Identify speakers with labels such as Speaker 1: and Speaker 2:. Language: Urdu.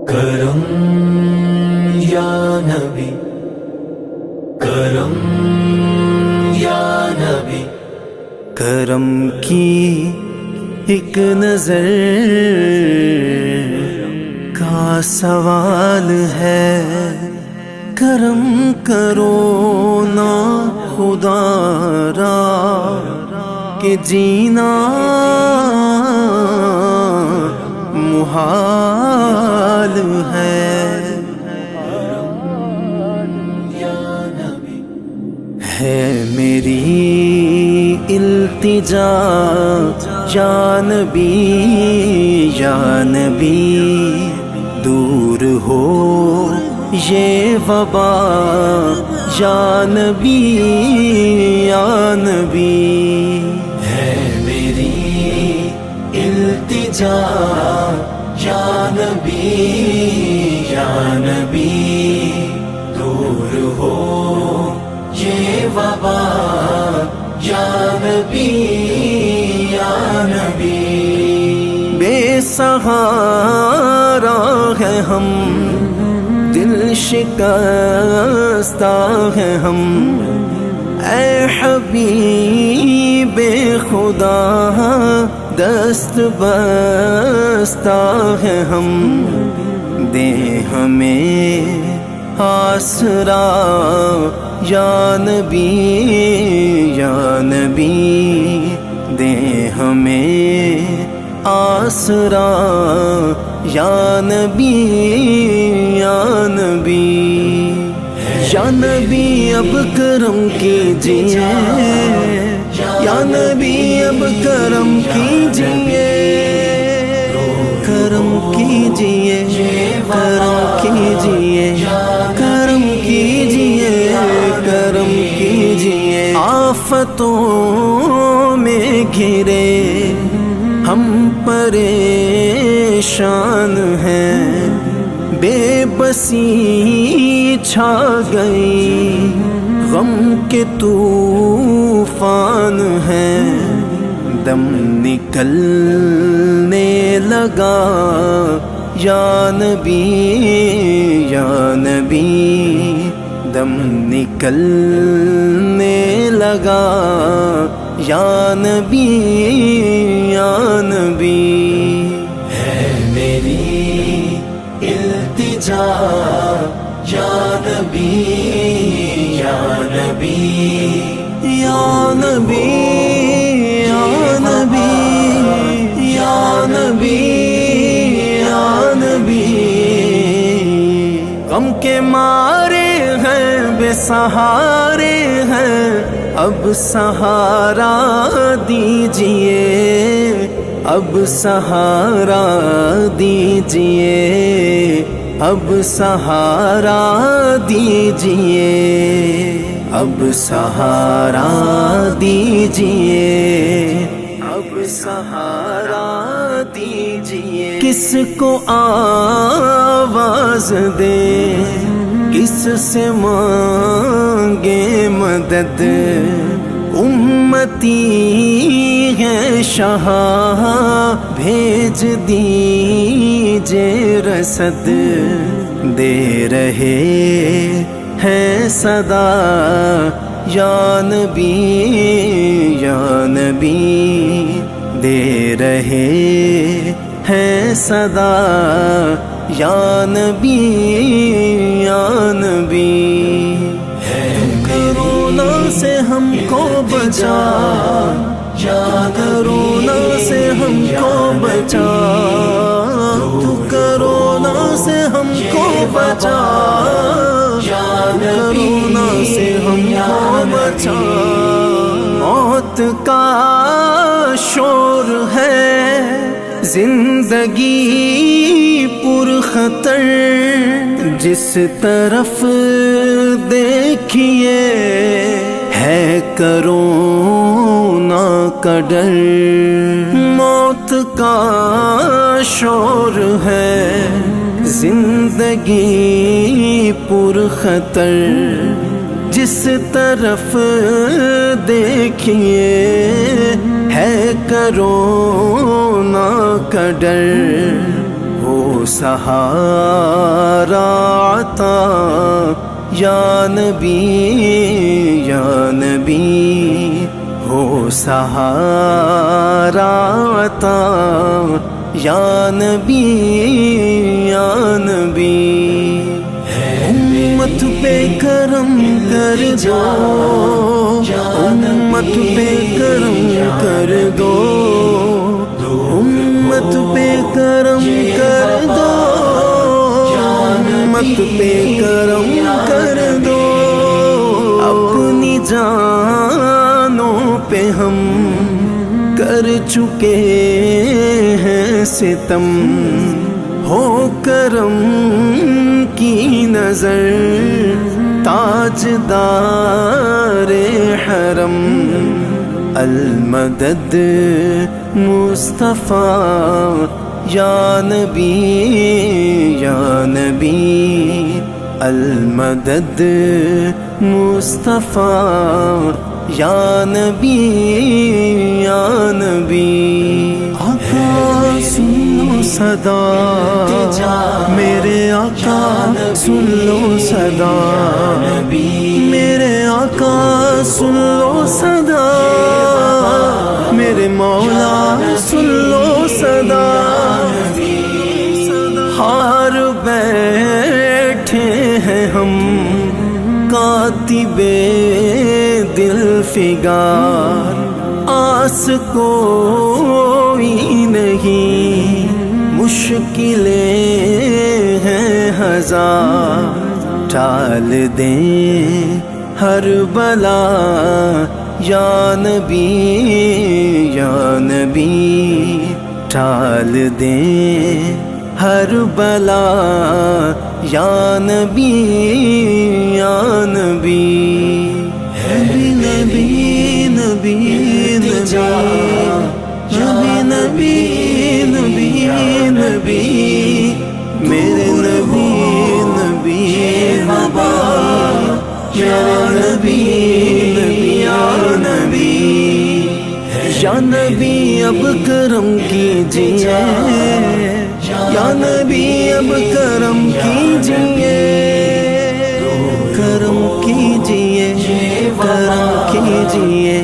Speaker 1: کرم یا نبی، کرم یا نبی،
Speaker 2: کرم کی ایک نظر کا سوال ہے، کرم کرو نا خدا را کہ جینا محال ہے۔ ہے میری التجا یا نبی، یا نبی، دور ہو یہ وبا یا نبی، یا نبی۔
Speaker 1: ہے میری التجا یا نبی، یا نبی، دور ہو یہ وبا یا نبی، یا نبی۔
Speaker 2: بے سہارا ہے ہم، دل شکستہ ہے ہم، اے حبیب خدا دست بستہ ہے ہم، دے ہمیں آسرا یا نبی، یا نبی، دے ہمیں آسرا یا نبی، یا نبی۔ یا نبی اب کرم کیجیے، یا نبی اب کرم کیجیے، کرم کیجیے، کرم کیجیے، کرم کیجیے، کرم کیجیے۔ آفتوں میں گھرے ہم پریشان ہیں، بے بسی چھا گئی، غم کے طوفان ہیں، دم نکلنے لگا یا نبی، یا نبی، دم نکلنے لگا یا نبی، یا نبی۔
Speaker 1: ہے میری التجا یا نبی، یا نبی،
Speaker 2: یا نبی، یا نبی، یا نبی، یا نبی۔ غم کے مارے ہیں، بے سہارے ہیں، اب سہارا دیجئے، اب سہارا دیجئے، اب سہارا دیجئے، اب سہارا دیجئے، اب سہارا دیجئے۔ کس کو آواز دے، کس سے مانگے مدد، امتی ہے شاہ بھیج دیجئے رسد، دے رہے ہیں صدا یا نبی، یا نبی، دے رہے ہیں صدا یا نبی، یا نبی۔ کرونا سے ہم کو بچا، یا کرونا سے ہم کو بچا، تو کرونا سے ہم کو بچا، کرونا سے ہم کو بچا۔ موت کا شور ہے، زندگی پر خطر، جس طرف دیکھیے ہے کرونا کا ڈر۔ موت کا شور ہے، زندگی پر خطر، جس طرف دیکھیے ہے کرونا کا ڈر، ہو سہارا عطا یا نبی یا نبی، ہو سہارا عطا یا نبی یا نبی۔ امت پہ کرم کر دو، امت پہ کرم کر دو، امت پہ کرم کر دو، امت پہ کرم کر دو۔ اپنی جانوں پہ ہم کر چکے ہیں ستم، ہو کرم کی نظر تاجدار حرم، المدد مصطفیٰ یا نبی یا نبی، المدد مصطفیٰ یا نبی یا نبی۔ آقا سن لو صدا میرے آقا، سن لو صدا میرے آقا، سن لو صدا میرے مولا، سن لو صدا۔ ہار بیٹھے ہیں ہم کاتب دل فگار، آس کوئی نہیں، مشکلیں ہیں ہزار، ٹال دیں ہر بلا یا نبی یا نبی، ٹال دیں ہر بلا یا نبی یا نبی۔ نبی نبی نبی نبی نبی نبی، میرے نبی نبی نبی، میرے نبی نبی یا نبی یا نبی، اب کرم کیجیے یا نبی، اب کرم کیجیے، کرم کیجیے، کرم کیجیے۔